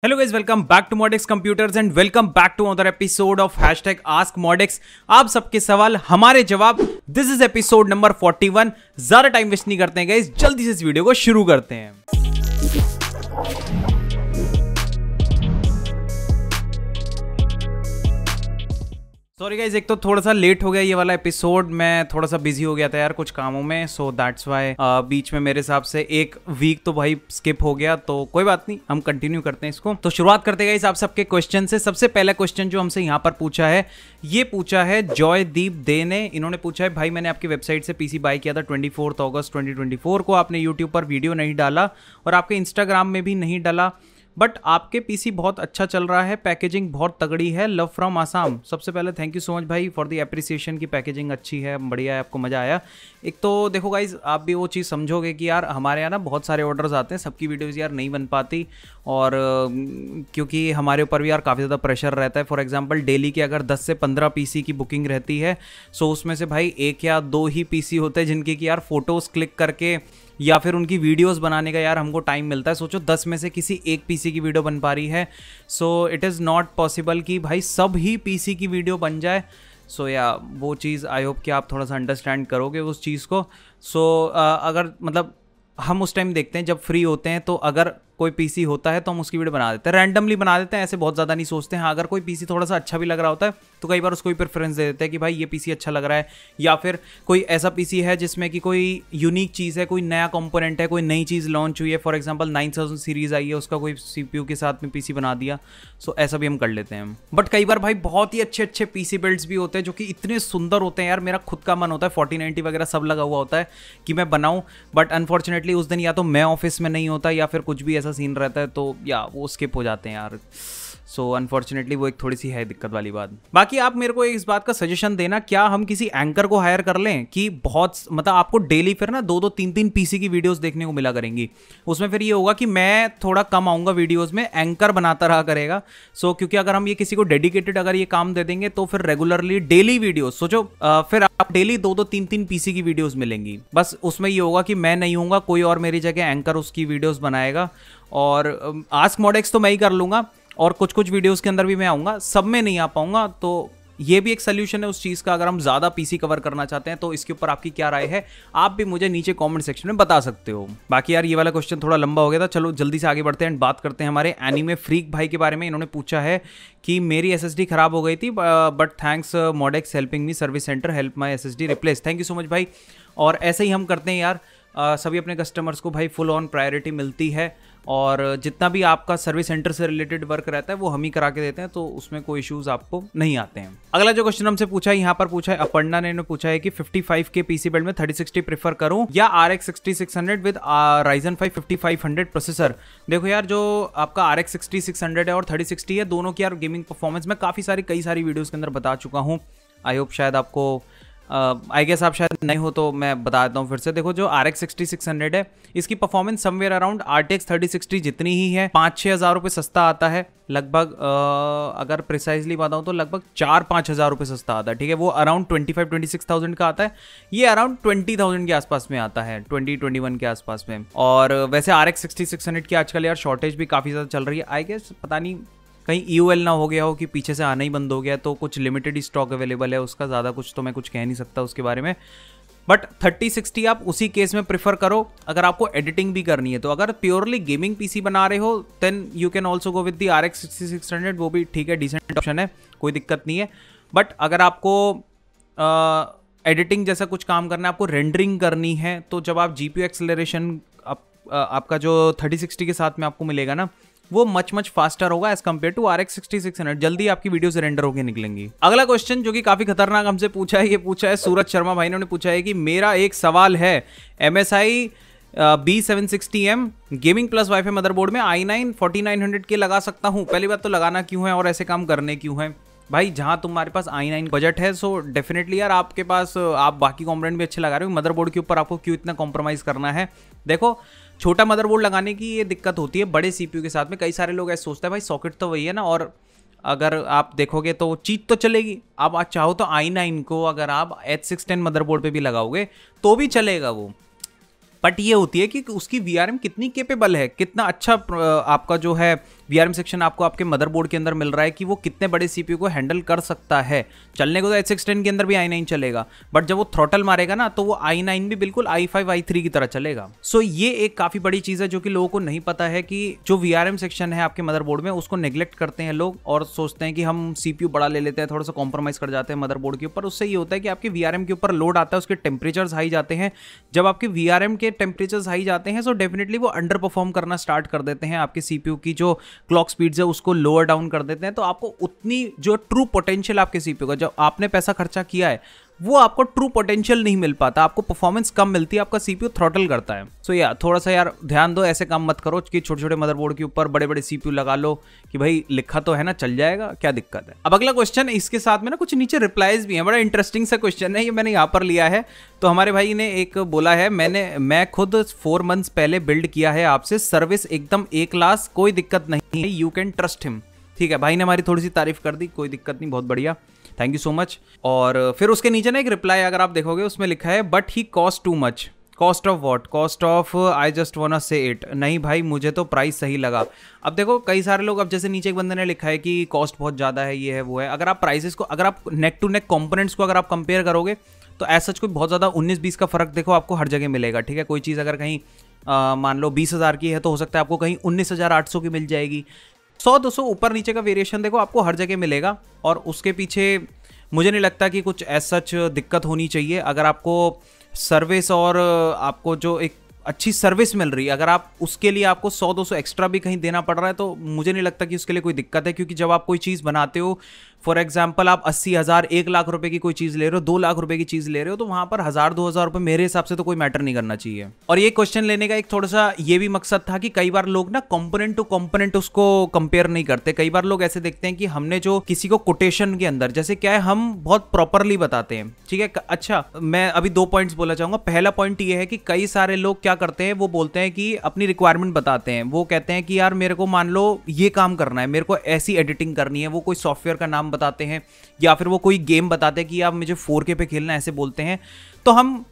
Hello guys, welcome back to Modex computers and welcome back to another episode of #AskModex। आप सबके सवाल हमारे जवाब। This is episode number 41। ज्यादा time waste नहीं करते हैं गाइस, जल्दी से इस वीडियो को शुरू करते हैं। सॉरी गाइज, एक तो थोड़ा सा लेट हो गया ये वाला एपिसोड। मैं थोड़ा सा बिजी हो गया था यार कुछ कामों में, सो दैट्स वाई बीच में मेरे हिसाब से एक वीक तो भाई स्किप हो गया। तो कोई बात नहीं, हम कंटिन्यू करते हैं इसको। तो शुरुआत करते हैं गाइज आप सबके क्वेश्चन से। सबसे पहला क्वेश्चन जो हमसे यहाँ पर पूछा है, ये पूछा है जॉयदीप दे ने। इन्होंने पूछा है, भाई मैंने आपकी वेबसाइट से पीसी बाय किया था 24 अगस्त 2024 को। आपने यूट्यूब पर वीडियो नहीं डाला और आपके इंस्टाग्राम में भी नहीं डाला, बट आपके पीसी बहुत अच्छा चल रहा है, पैकेजिंग बहुत तगड़ी है। Love from Assam. सबसे पहले थैंक यू सो मच भाई फॉर द एप्रिसिएशन की पैकेजिंग अच्छी है, बढ़िया है, आपको मज़ा आया। एक तो देखो गाइज, आप भी वो चीज़ समझोगे कि यार हमारे यहाँ ना बहुत सारे ऑर्डर्स आते हैं, सबकी वीडियोज़ यार नहीं बन पाती, और क्योंकि हमारे ऊपर भी यार काफ़ी ज़्यादा प्रेशर रहता है। फॉर एग्जांपल डेली के अगर 10 से 15 पीसी की बुकिंग रहती है, सो उसमें से भाई 1 या 2 ही पीसी होते हैं जिनकी कि यार फोटोज़ क्लिक करके या फिर उनकी वीडियोस बनाने का यार हमको टाइम मिलता है। सोचो 10 में से किसी एक पीसी की वीडियो बन पा रही है, so it is not possible कि भाई सब ही पीसी की वीडियो बन जाए। सो या वो चीज़ आई होप कि आप थोड़ा सा अंडरस्टैंड करोगे उस चीज़ को। सो अगर मतलब हम उस टाइम देखते हैं जब फ्री होते हैं, तो अगर कोई पीसी होता है तो हम उसकी वीडियो बना देते हैं, रैंडमली बना देते हैं, ऐसे बहुत ज़्यादा नहीं सोचते हैं। हाँ, अगर कोई पीसी थोड़ा सा अच्छा भी लग रहा होता है तो कई बार उसको भी प्रेफरेंस दे देते हैं कि भाई ये पीसी अच्छा लग रहा है, या फिर कोई ऐसा पीसी है जिसमें कि कोई यूनिक चीज़ है, कोई नया कंपोनेंट है, कोई नई चीज़ लॉन्च हुई है। फॉर एग्जांपल 9000 सीरीज़ आई है, उसका कोई सीपीयू के साथ में पीसी बना दिया, सो ऐसा भी हम कर लेते हैं। बट कई बार भाई बहुत ही अच्छे अच्छे पीसी बिल्ड्स भी होते हैं जो कि इतने सुंदर होते हैं यार, मेरा खुद का मन होता है 4090 वगैरह सब लगा हुआ होता है कि मैं बनाऊँ, बट अनफॉर्चुनेटली उस दिन या तो मैं ऑफिस में नहीं होता या फिर कुछ भी ऐसा सीन रहता है, तो या वो स्किप हो जाते हैं यार। सो अनफॉर्चुनेटली वो एक थोड़ी सी है दिक्कत वाली बात। बाकी आप मेरे को इस बात का सजेशन देना, क्या हम किसी एंकर को हायर कर लें कि बहुत मतलब आपको डेली फिर ना 2-2 3-3 पीसी की वीडियोस देखने को मिला करेंगी। उसमें फिर ये होगा कि मैं थोड़ा कम आऊँगा वीडियोस में, एंकर बनाता रहा करेगा। सो क्योंकि अगर हम ये किसी को डेडिकेटेड अगर ये काम दे देंगे तो फिर रेगुलरली डेली वीडियोस सोचो, फिर आप डेली 2-2 3-3 पीसी की वीडियोस मिलेंगी। बस उसमें ये होगा कि मैं नहीं हूँगा, कोई और मेरी जगह एंकर उसकी वीडियोस बनाएगा, और आस्क मॉडेक्स तो मैं ही कर लूँगा, और कुछ कुछ वीडियोस के अंदर भी मैं आऊँगा, सब में नहीं आ पाऊँगा। तो ये भी एक सोल्यूशन है उस चीज़ का, अगर हम ज़्यादा पीसी कवर करना चाहते हैं। तो इसके ऊपर आपकी क्या राय है, आप भी मुझे नीचे कमेंट सेक्शन में बता सकते हो। बाकी यार ये वाला क्वेश्चन थोड़ा लंबा हो गया था, चलो जल्दी से आगे बढ़ते हैं एंड बात करते हैं हमारे एनीमे फ्रीक भाई के बारे में। इन्होंने पूछा है कि मेरी एसएसडी खराब हो गई थी, but thanks Modex helping me, service centre help my SSD replace. Thank you so much भाई। और ऐसे ही हम करते हैं यार, सभी अपने कस्टमर्स को भाई फुल ऑन प्रायोरिटी मिलती है, और जितना भी आपका सर्विस सेंटर से रिलेटेड वर्क रहता है वो हम ही करा के देते हैं, तो उसमें कोई इश्यूज आपको नहीं आते हैं। अगला जो क्वेश्चन हमसे पूछा है, यहाँ पर पूछा है अपर्णा ने पूछा है कि 55 के पीसी बिल्ड में 3060 प्रेफर करूं या RX 6600 विद Ryzen 5 5500 प्रोसेसर। देखो यार, जो आपका RX 6600 है और 3060 है, दोनों की यार गेमिंग परफॉर्मेंस में कई सारी वीडियोज़ के अंदर बता चुका हूँ। आई होप शायद आपको आई गेस आप शायद नहीं हो तो मैं बता देता हूँ फिर से। देखो जो RX 6600 है, इसकी परफॉर्मेंस समवेयर अराउंड RTX 3060 जितनी ही है। 5-6 हज़ार रुपये सस्ता आता है लगभग, अगर प्रिसाइजली बताऊँ तो लगभग 4-5 हज़ार रुपये सस्ता आता है। ठीक है, वो अराउंड 25-26,000 का आता है, ये अराउंड 20,000 के आसपास में आता है, 20-21 के आसपास में। और वैसे RX 6600 की आजकल यार शॉर्टेज भी काफ़ी ज़्यादा चल रही है। आई गेस पता नहीं कहीं EOL ना हो गया हो कि पीछे से आना ही बंद हो गया, तो कुछ लिमिटेड ही स्टॉक अवेलेबल है उसका, ज़्यादा कुछ तो मैं कुछ कह नहीं सकता उसके बारे में। बट 3060 आप उसी केस में प्रेफर करो अगर आपको एडिटिंग भी करनी है। तो अगर प्योरली गेमिंग पीसी बना रहे हो then you can also go with the RX 6600, वो भी ठीक है, डिसेंट ऑप्शन है, कोई दिक्कत नहीं है। बट अगर आपको एडिटिंग जैसा कुछ काम करना है, आपको रेंडरिंग करनी है, तो जब आप GPU एक्सेलरेशन आपका जो 3060 के साथ में आपको मिलेगा ना, वो मच फास्टर होगा एज कम्पेयर टू RX 6600। जल्दी आपकी वीडियो से रेंडर होकर निकलेंगी। अगला क्वेश्चन जो कि काफी खतरनाक हमसे पूछा है, ये पूछा है सूरज शर्मा भाई ने पूछा है कि मेरा एक सवाल है, MSI B760M gaming plus wifi motherboard में i9 4900 के लगा सकता हूँ? पहली बात तो लगाना क्यों है और ऐसे काम करने क्यों है भाई? जहाँ तुम्हारे पास i9 बजट है, सो डेफिनेटली यार आपके पास आप बाकी कॉम्पोनेंट भी अच्छे लगा रहे हो, मदरबोर्ड के ऊपर आपको क्यों इतना कॉम्प्रोमाइज़ करना है? देखो, छोटा मदरबोर्ड लगाने की ये दिक्कत होती है बड़े सीपीयू के साथ में। कई सारे लोग ऐसे सोचते हैं भाई सॉकेट तो वही है ना, और अगर आप देखोगे तो चीज तो चलेगी। आप आज चाहो तो i9 को अगर आप H610 मदरबोर्ड पे भी लगाओगे तो भी चलेगा वो, बट ये होती है कि उसकी VRM कितनी केपेबल है, कितना अच्छा आपका जो है VRM सेक्शन आपको आपके मदरबोर्ड के अंदर मिल रहा है कि वो कितने बड़े CPU को हैंडल कर सकता है। चलने को तो H610 के अंदर भी i9 चलेगा, बट जब वो थ्रॉटल मारेगा ना तो वो i9 भी बिल्कुल i5 i3 की तरह चलेगा। सो ये एक काफी बड़ी चीज है जो कि लोगों को नहीं पता है कि जो VRM सेक्शन है आपके मदरबोर्ड में उसको नेग्लेक्ट करते हैं लोग और सोचते हैं कि हम CPU बड़ा ले लेते हैं, थोड़ा सा कॉम्प्रोमाइज कर जाते हैं मदरबोर्ड के ऊपर। उससे ये होता है कि आपके VRM के ऊपर लोड आता है, उसके टेम्परेचर्स हाई जाते हैं। जब आपके VRM के टेम्परेचर्स हाई जाते हैं तो डेफिनेटली वो अंडर परफॉर्म करना स्टार्ट कर देते हैं, आपके CPU की जो क्लॉक स्पीड्स है उसको लोअर डाउन कर देते हैं। तो आपको उतनी जो ट्रू पोटेंशियल आपके CPU का, जब आपने पैसा खर्चा किया है वो आपको ट्रू पोटेंशियल नहीं मिल पाता, आपको परफॉर्मेंस कम मिलती है, आपका CPU थ्रॉटल करता है। सो यार थोड़ा सा यार ध्यान दो, ऐसे काम मत करो कि छोटे छोटे मदरबोर्ड के ऊपर बड़े बड़े CPU लगा लो कि भाई लिखा तो है ना, चल जाएगा, क्या दिक्कत है। अब अगला क्वेश्चन, इसके साथ में ना कुछ नीचे रिप्लाईज भी हैं, बड़ा इंटरेस्टिंग सा क्वेश्चन है, ये मैंने यहाँ पर लिया है। तो हमारे भाई ने एक बोला है, मैं खुद 4 मंथ्स पहले बिल्ड किया है आपसे, सर्विस एकदम A क्लास, कोई दिक्कत नहीं है, यू कैन ट्रस्ट हिम। ठीक है, भाई ने हमारी थोड़ी सी तारीफ कर दी, कोई दिक्कत नहीं, बहुत बढ़िया, थैंक यू सो मच। और फिर उसके नीचे ना एक रिप्लाई अगर आप देखोगे उसमें लिखा है but he cost too much. Cost of what? Cost of I just want say it. नहीं भाई, मुझे तो प्राइस सही लगा। अब देखो कई सारे लोग, अब जैसे नीचे एक बंदे ने लिखा है कि कॉस्ट बहुत ज़्यादा है, ये है वो है। अगर आप प्राइसेस को, अगर आप नेक टू नेक कंपोनेंट्स को अगर आप कंपेयर करोगे तो ऐसा कोई बहुत ज़्यादा 19-20 का फर्क देखो आपको हर जगह मिलेगा। ठीक है, कोई चीज़ अगर कहीं मान लो 20,000 की है तो हो सकता है आपको कहीं 19,800 की मिल जाएगी। 100-200 ऊपर नीचे का वेरिएशन देखो आपको हर जगह मिलेगा, और उसके पीछे मुझे नहीं लगता कि कुछ ऐसा दिक्कत होनी चाहिए। अगर आपको सर्विस और आपको जो एक अच्छी सर्विस मिल रही है, अगर आप उसके लिए आपको 100-200 एक्स्ट्रा भी कहीं देना पड़ रहा है तो मुझे नहीं लगता कि उसके लिए कोई दिक्कत है। क्योंकि जब आप कोई चीज़ बनाते हो, फॉर एग्जाम्पल आप 80,000 1 लाख रुपए की कोई चीज़ ले रहे हो, 2 लाख रुपए की चीज़ ले रहे हो, तो वहाँ पर 1,000-2,000 रुपये मेरे हिसाब से तो कोई मैटर नहीं करना चाहिए। और ये क्वेश्चन लेने का एक थोड़ा सा ये भी मकसद था कि कई बार लोग ना कंपोनेंट टू कंपोनेंट उसको कंपेयर नहीं करते। कई बार लोग ऐसे देखते हैं कि हमने जो किसी को कोटेशन के अंदर, जैसे क्या है, हम बहुत प्रॉपरली बताते हैं। ठीक है, अच्छा मैं अभी 2 पॉइंट्स बोलना चाहूँगा। पहला पॉइंट ये है कि कई सारे लोग क्या करते हैं, वो बोलते हैं कि अपनी रिक्वायरमेंट बताते हैं। वो कहते हैं कि यार मेरे को मान लो ये काम करना है, मेरे को ऐसी एडिटिंग करनी है, वो कोई सॉफ्टवेयर का नाम बताते हैं या फिर वो कोई गेम बताते हैं कि यार मुझे 4K पे खेलना है, ऐसे बोलते हैं। तो हम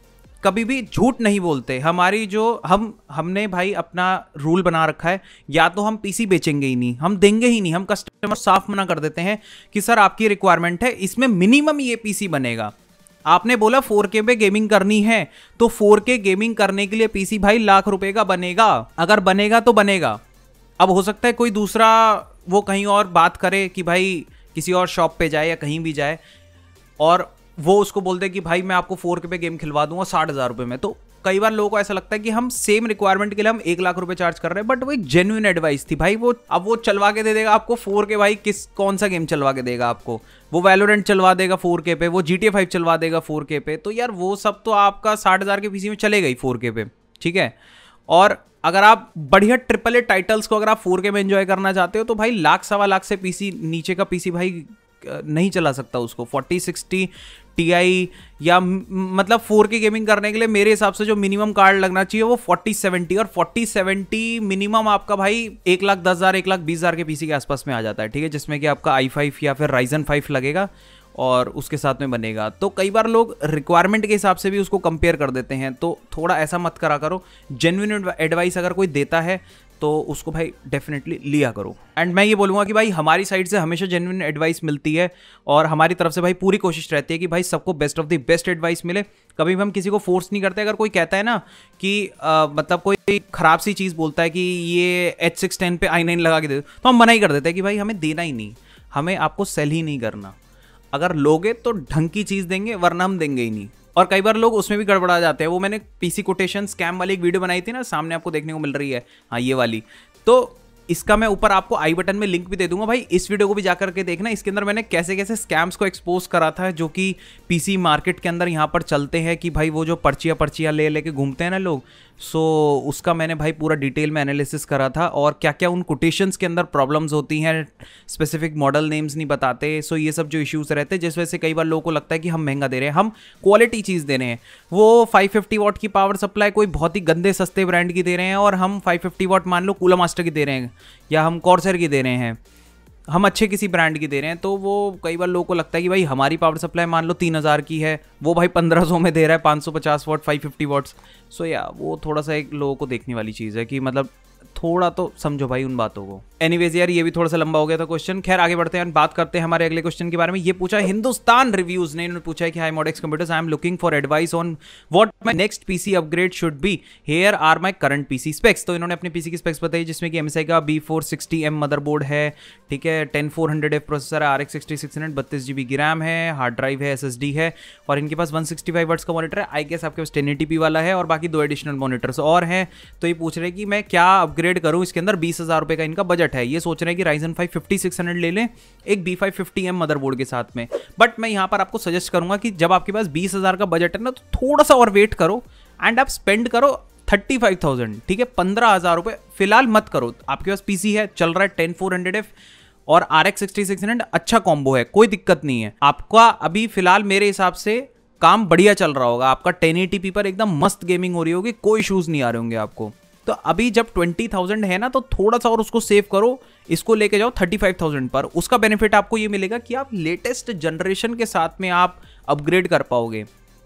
कभी भी झूठ नहीं बोलते। हमारी जो हमने भाई अपना रूल बना रखा है, या तो हम पीसी बेचेंगे ही नहीं, हम देंगे ही नहीं। हम कस्टमर साफ मना कर देते हैं कि सर आपकी रिक्वायरमेंट है, इसमें मिनिमम ये पीसी बनेगा। आपने बोला 4K पे गेमिंग करनी है तो 4K गेमिंग करने के लिए पीसी भाई लाख रुपए का बनेगा, अगर बनेगा तो बनेगा। अब हो सकता है कोई दूसरा वो कहीं और बात करे कि भाई किसी और शॉप पे जाए या कहीं भी जाए और वो उसको बोल दे कि भाई मैं आपको 4K पे गेम खिलवा दूंगा 60,000 रुपये में। तो कई बार लोगों को ऐसा लगता है कि हम सेम रिक्वायरमेंट के लिए हम 1 लाख रुपए चार्ज कर रहे हैं, बट वो एक जेन्युइन एडवाइस थी भाई। वो अब वो चलवा के दे देगा आपको 4K, भाई कौन सा गेम चलवा के देगा आपको? वो वैलोरेंट चलवा देगा 4K पे, वो GTA 5 चलवा देगा 4K पे। तो यार वो सब तो आपका 60,000 के पीसी में चलेगा ही 4K पे। ठीक है, और अगर आप बढ़िया AAA टाइटल्स को अगर आप 4K में एंजॉय करना चाहते हो तो भाई लाख सवा लाख से पीसी नीचे का पीसी भाई नहीं चला सकता उसको। 4060 Ti या मतलब 4K गेमिंग करने के लिए मेरे हिसाब से जो मिनिमम कार्ड लगना चाहिए वो 4070, और 4070 मिनिमम आपका भाई 1,10,000 1,20,000 के पीसी के आसपास में आ जाता है। ठीक है, जिसमें कि आपका i5 या फिर Ryzen 5 लगेगा और उसके साथ में बनेगा। तो कई बार लोग रिक्वायरमेंट के हिसाब से भी उसको कंपेयर कर देते हैं, तो थोड़ा ऐसा मत करा करो। जेन्युइन एडवाइस अगर कोई देता है तो उसको भाई डेफिनेटली लिया करो। एंड मैं ये बोलूँगा कि भाई हमारी साइड से हमेशा जेन्युइन एडवाइस मिलती है और हमारी तरफ से भाई पूरी कोशिश रहती है कि भाई सबको best of the best advice मिले। कभी भी हम किसी को फोर्स नहीं करते। अगर कोई कहता है ना कि मतलब कोई खराब सी चीज़ बोलता है कि ये H610 पे i9 लगा के दे दो, तो हम मना ही कर देते हैं कि भाई हमें देना ही नहीं, हमें आपको सेल ही नहीं करना। अगर लोगे तो ढंग की चीज़ देंगे, वरना हम देंगे ही नहीं। और कई बार लोग उसमें भी गड़बड़ा जाते हैं। वो मैंने पीसी कोटेशन स्कैम वाली एक वीडियो बनाई थी ना, सामने आपको देखने को मिल रही है, हाँ ये वाली। तो इसका मैं ऊपर आपको आई बटन में लिंक भी दे दूंगा भाई, इस वीडियो को भी जाकर के देखना। इसके अंदर मैंने कैसे कैसे स्कैम्स को एक्सपोज करा था जो कि पीसी मार्केट के अंदर यहाँ पर चलते हैं कि भाई वो जो पर्चियाँ ले लेके घूमते हैं ना लोग, सो उसका मैंने भाई पूरा डिटेल में एनालिसिस करा था और क्या क्या उन कोटेशंस के अंदर प्रॉब्लम्स होती हैं, स्पेसिफिक मॉडल नेम्स नहीं बताते। सो ये सब जो इश्यूज रहते हैं जिस वजह से कई बार लोगों को लगता है कि हम महंगा दे रहे हैं, हम क्वालिटी चीज़ दे रहे हैं। वो 550 वाट की पावर सप्लाई कोई बहुत ही गंदे सस्ते ब्रांड की दे रहे हैं और हम 550 वाट मान लो कूलर मास्टर की दे रहे हैं या हम कॉर्सर की दे रहे हैं, हम अच्छे किसी ब्रांड की दे रहे हैं। तो वो कई बार लोगों को लगता है कि भाई हमारी पावर सप्लाई मान लो 3,000 की है, वो भाई 1,500 में दे रहा है 550 वाट 550 वाट्स। सो या वो थोड़ा सा एक लोगों को देखने वाली चीज़ है कि मतलब थोड़ा तो समझो भाई उन बातों को। एनीवेज यार ये भी थोड़ा सा लंबा हो गया था क्वेश्चन। खैर आगे बढ़ते हैं, बात करते हैं हमारे अगले क्वेश्चन के बारे में। ये पूछा है हिंदुस्तान रिव्यूज ने, इन्होंने पूछा है कि hi Modex computers, I am looking for advice on what my next PC upgrade should be, here are my current PC specs. तो इन्होंने अपने पीसी की स्पेक्स बताई, जिसमें कि MSI का B460M मदरबोर्ड है, ठीक है, 10400F प्रोसेसर है, RX 6600 32GB की रैम है, हार्ड ड्राइव है, SSD है, और इनके पास 165 वट्स का मॉनिटर है। आई गेस आपके पास 1080p वाला है, और बाकी 2 एडिशनल मॉनिटर्स और हैं। तो ये पूछ रहे हैं कि मैं क्या अपग्रेड करूं, इसके अंदर 20,000 रुपए का इनका बजट है। ये सोच रहे हैं कि Ryzen 5 5600 ले लें एक B550M मदरबोर्ड के साथ में। बट मैं यहां पर आपको सजेस्ट करूंगा कि जब आपके पास 20,000 का बजट है ना, तो थोड़ा सा और वेट करो एंड आप स्पेंड करो 35,000, ठीक है, 15,000 रुपए फिलहाल मत करो। आपके पास पीसी है, चल रहा है 10400F और RX 6600, अच्छा कॉम्बो है, कोई दिक्कत नहीं है। आपका अभी फिलहाल मेरे हिसाब से काम बढ़िया चल रहा होगा, आपका 1080p पर एकदम मस्त गेमिंग हो रही होगी, कोई इश्यूज नहीं आ रहे होंगे आपको। तो अभी जब 20,000 है ना, तो थोड़ा सा और उसको सेव करो, इसको लेके जाओ 35,000 पर। उसका बेनिफिट आपको ये मिलेगा कि आप लेटेस्ट जनरेशन के साथ में आप अपग्रेड कर पाओगे,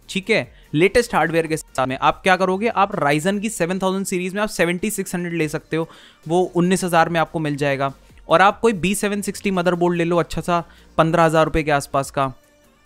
ठीक है। लेटेस्ट हार्डवेयर के साथ में आप क्या करोगे, आप Ryzen की 7000 सीरीज में आप 7600 ले सकते हो, वो 19,000 में आपको मिल जाएगा। और आप कोई B760 मदरबोर्ड ले लो अच्छा सा 15,000 रुपए के आसपास का।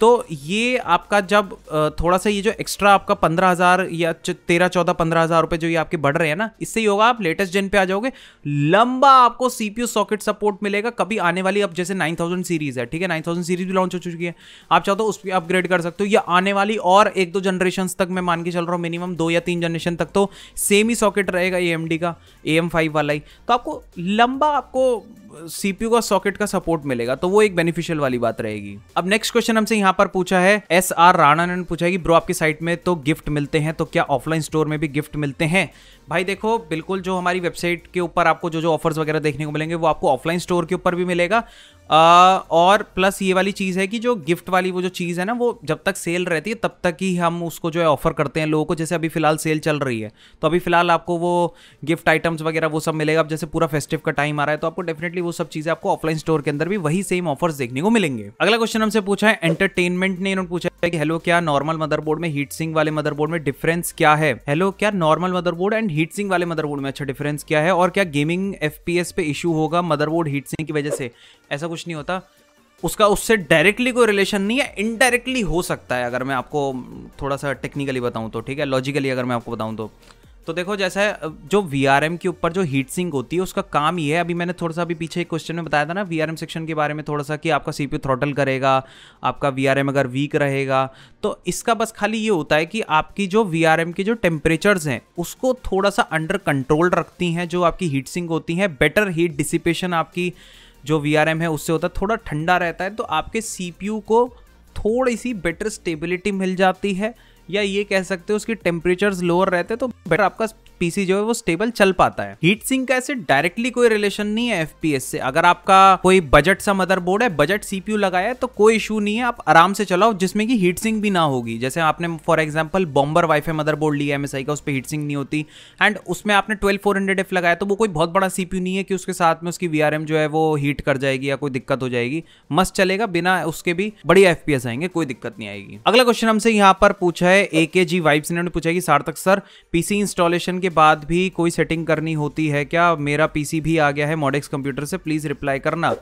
तो ये आपका जब थोड़ा सा ये जो एक्स्ट्रा आपका 15,000 या 13-14-15,000 रुपए जो ये आपके बढ़ रहे हैं ना, इससे ही होगा आप लेटेस्ट जेन पे आ जाओगे। लंबा आपको CPU सॉकेट सपोर्ट मिलेगा। कभी आने वाली, अब जैसे 9000 सीरीज है, ठीक है, 9000 सीरीज भी लॉन्च हो चुकी है, आप चाहो तो उस पर अपग्रेड कर सकते हो। या आने वाली और 1-2 जनरेशन तक मैं मान के चल रहा हूँ, मिनिमम 2 या 3 जनरेशन तक तो सेम ही सॉकेट रहेगा AMD का, AM5 वाला ही। तो आपको लंबा आपको CPU का सॉकेट का सपोर्ट मिलेगा, तो वो एक बेनिफिशियल वाली बात रहेगी। अब नेक्स्ट क्वेश्चन हमसे यहाँ पर पूछा है SR राणा ने, पूछा है कि ब्रो आपकी साइट में तो गिफ्ट मिलते हैं, तो क्या ऑफलाइन स्टोर में भी गिफ्ट मिलते हैं? भाई देखो, बिल्कुल जो हमारी वेबसाइट के ऊपर आपको जो ऑफर्स वगैरह देखने को मिलेंगे वो आपको ऑफलाइन स्टोर के ऊपर भी मिलेगा। और प्लस ये वाली चीज़ है कि जो गिफ्ट वाली वो जो चीज़ है ना, वो जब तक सेल रहती है तब तक ही हम उसको जो है ऑफर करते हैं लोगों को। जैसे अभी फिलहाल सेल चल रही है, तो अभी फिलहाल आपको वो गिफ्ट आइटम्स वगैरह वो सब मिलेगा। अब जैसे पूरा फेस्टिव का टाइम आ रहा है, तो आपको डेफिनेटली वो सब चीज़ें आपको ऑफलाइन स्टोर के अंदर भी वही सेम ऑफर्स देखने को मिलेंगे। अगला क्वेश्चन हमसे पूछा है एंटरटेनमेंट ने, इन्होंने पूछा है कि हेलो क्या नॉर्मल मदरबोर्ड में हीट सिंक वाले मदरबोर्ड में डिफरेंस क्या है? हेलो क्या normal motherboard and heat sink वाले मदरबोर्ड में अच्छा डिफरेंस क्या है? और क्या गेमिंग FPS पे इशू होगा मदरबोर्ड हीट सिंक की वजह से? ऐसा कुछ नहीं होता, उसका उससे डायरेक्टली कोई रिलेशन नहीं है, इनडायरेक्टली हो सकता है। अगर मैं आपको थोड़ा सा टेक्निकली बताऊं तो, ठीक है, लॉजिकली अगर मैं आपको बताऊं तो देखो, जैसा जो VRM के ऊपर जो हीट सिंक होती है उसका काम ये है, अभी मैंने थोड़ा सा अभी पीछे एक क्वेश्चन में बताया था ना VRM सेक्शन के बारे में थोड़ा सा, कि आपका CPU थ्रॉटल करेगा, आपका VRM अगर वीक रहेगा, तो इसका बस खाली ये होता है कि आपकी जो VRM के जो टेम्परेचर्स हैं उसको थोड़ा सा अंडर कंट्रोल रखती हैं जो आपकी हीट सिंक होती हैं। बेटर हीट डिसिपेशन आपकी जो VRM है उससे होता है, थोड़ा ठंडा रहता है, तो आपके CPU को थोड़ी सी बेटर स्टेबिलिटी मिल जाती है, या ये कह सकते हो उसकी टेम्परेचर्स लोअर रहते हैं, तो बेटर आपका पीसी जो है वो स्टेबल चल पाता है। हीट सिंक का ऐसे डायरेक्टली कोई रिलेशन नहीं है FPS से। अगर आपका कोई बजट सा मदरबोर्ड है, बजट CPU लगाया है, तो कोई इशू नहीं है, आप आराम से चलाओ जिसमें कि हीट सिंक भी ना होगी। जैसे आपने for example bomber wifi motherboard लिया MSI का, उस पर हीट सिंक नहीं होती, एंड उसमें आपने 12400F लगाया, तो वो कोई बहुत बड़ा CPU नहीं है कि उसके साथ में उसकी VRM जो है वो हीट कर जाएगी या कोई दिक्कत हो जाएगी। मस्त चलेगा, बिना उसके भी बढ़िया FPS आएंगे, कोई दिक्कत नहीं आएगी। अगला क्वेश्चन हमसे यहाँ पर पूछा है AKG वाइब्स ने पूछा है कि सार्थक सर पीसी इंस्टॉलेशन के बाद भी कोई सेटिंग करनी होती है क्या? मेरा पीसी भी आ गया है मॉडेक्स कंप्यूटर से, प्लीज रिप्लाई करना।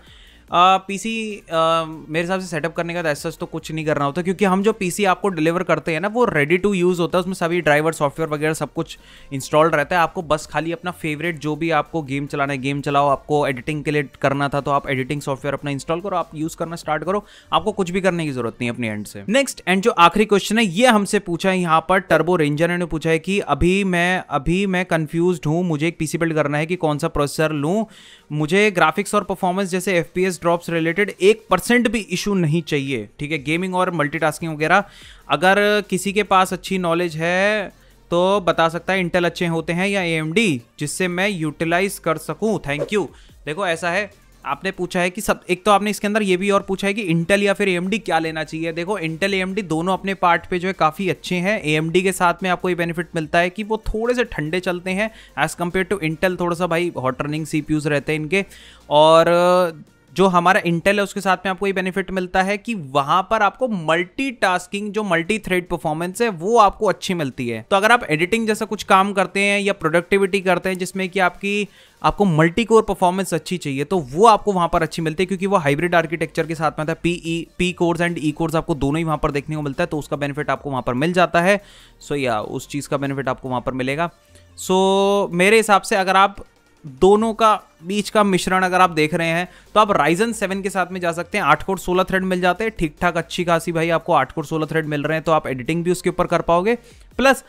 पीसी मेरे हिसाब से सेटअप करने का ऐसा तो कुछ नहीं करना होता, क्योंकि हम जो पीसी आपको डिलीवर करते हैं ना वो रेडी टू यूज़ होता है, उसमें सभी ड्राइवर सॉफ्टवेयर वगैरह सब कुछ इंस्टॉल्ड रहता है। आपको बस खाली अपना फेवरेट जो भी आपको गेम चलाना है गेम चलाओ, आपको एडिटिंग के लिए करना था तो आप एडिटिंग सॉफ्टवेयर अपना इंस्टॉल करो, आप यूज़ करना स्टार्ट करो, आपको कुछ भी करने की जरूरत नहीं अपने एंड से। नेक्स्ट एंड जो आखिरी क्वेश्चन है ये हमसे पूछा है यहाँ पर टर्बो रेंजर ने पूछा है कि अभी मैं कंफ्यूज हूँ, मुझे एक पीसी बिल्ड करना है कि कौन सा प्रोसेसर लूँ, मुझे ग्राफिक्स और परफॉर्मेंस जैसे FPS ड्रॉप्स रिलेटेड 1% भी इशू नहीं चाहिए, ठीक है, गेमिंग और मल्टीटास्किंग वगैरह। अगर किसी के पास अच्छी नॉलेज है तो बता सकता है इंटेल अच्छे होते हैं या AMD, जिससे मैं यूटिलाइज कर सकूं, थैंक यू। देखो ऐसा है, आपने पूछा है कि सब, एक तो आपने इसके अंदर ये भी और पूछा है कि इंटेल या फिर AMD क्या लेना चाहिए। देखो इंटेल AMD दोनों अपने पार्ट पे जो है काफ़ी अच्छे हैं। AMD के साथ में आपको ये बेनिफिट मिलता है कि वो थोड़े से ठंडे चलते हैं एज़ कम्पेयर टू इंटेल, थोड़ा सा भाई हॉट रनिंग CPUs रहते हैं इनके। और जो हमारा इंटेल है उसके साथ में आपको ये बेनिफिट मिलता है कि वहां पर आपको मल्टीटास्किंग, जो मल्टी थ्रेड परफॉर्मेंस है वो आपको अच्छी मिलती है। तो अगर आप एडिटिंग जैसा कुछ काम करते हैं या प्रोडक्टिविटी करते हैं जिसमें कि आपको मल्टी कोर परफॉर्मेंस अच्छी चाहिए, तो वो आपको वहां पर अच्छी मिलती है, क्योंकि वो हाइब्रिड आर्किटेक्चर के साथ में था। P course and E course आपको दोनों ही वहां पर देखने को मिलता है, तो उसका बेनिफिट आपको वहां पर मिल जाता है। सो या उस चीज का बेनिफिट आपको वहां पर मिलेगा। सो मेरे हिसाब से अगर आप दोनों का बीच का मिश्रण अगर आप देख रहे हैं तो आप Ryzen 7 के साथ में जा सकते हैं। 8 कोर 16 थ्रेड मिल जाते हैं, ठीक ठाक अच्छी खासी भाई आपको 8 कोर 16 थ्रेड मिल रहे हैं, तो आप एडिटिंग भी उसके ऊपर कर पाओगे। प्लस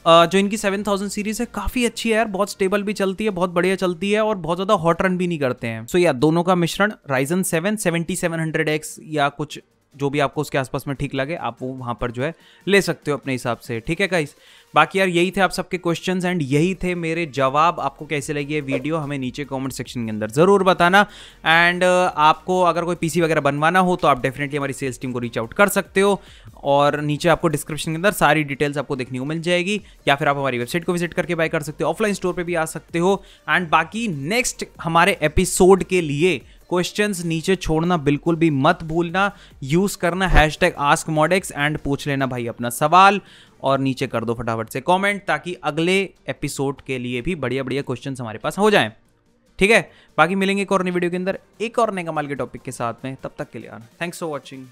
जो इनकी 7000 सीरीज है काफी अच्छी है यार, बहुत स्टेबल भी चलती है, बहुत बढ़िया चलती है और बहुत ज्यादा हॉट रन भी नहीं करते हैं। सो या दोनों का मिश्रण Ryzen 7 7700X या कुछ जो भी आपको उसके आसपास में ठीक लगे आप वो वहां पर जो है ले सकते हो अपने हिसाब से। ठीक है गाइस, बाकी यार यही थे आप सबके क्वेश्चंस एंड यही थे मेरे जवाब। आपको कैसे लगी ये वीडियो हमें नीचे कमेंट सेक्शन के अंदर जरूर बताना। एंड आपको अगर कोई पीसी वगैरह बनवाना हो तो आप डेफिनेटली हमारी सेल्स टीम को रीच आउट कर सकते हो, और नीचे आपको डिस्क्रिप्शन के अंदर सारी डिटेल्स आपको देखने को मिल जाएगी, या फिर आप हमारी वेबसाइट को विजिट करके बाय कर सकते हो, ऑफलाइन स्टोर पर भी आ सकते हो। एंड बाकी नेक्स्ट हमारे एपिसोड के लिए क्वेश्चंस नीचे छोड़ना बिल्कुल भी मत भूलना, यूज करना #AskModX एंड पूछ लेना भाई अपना सवाल, और नीचे कर दो फटाफट से कमेंट, ताकि अगले एपिसोड के लिए भी बढ़िया बढ़िया क्वेश्चंस हमारे पास हो जाएं। ठीक है, बाकी मिलेंगे एक और नई वीडियो के अंदर एक और नए कमाल के टॉपिक के साथ में। तब तक के लिए थैंक्स फॉर वॉचिंग।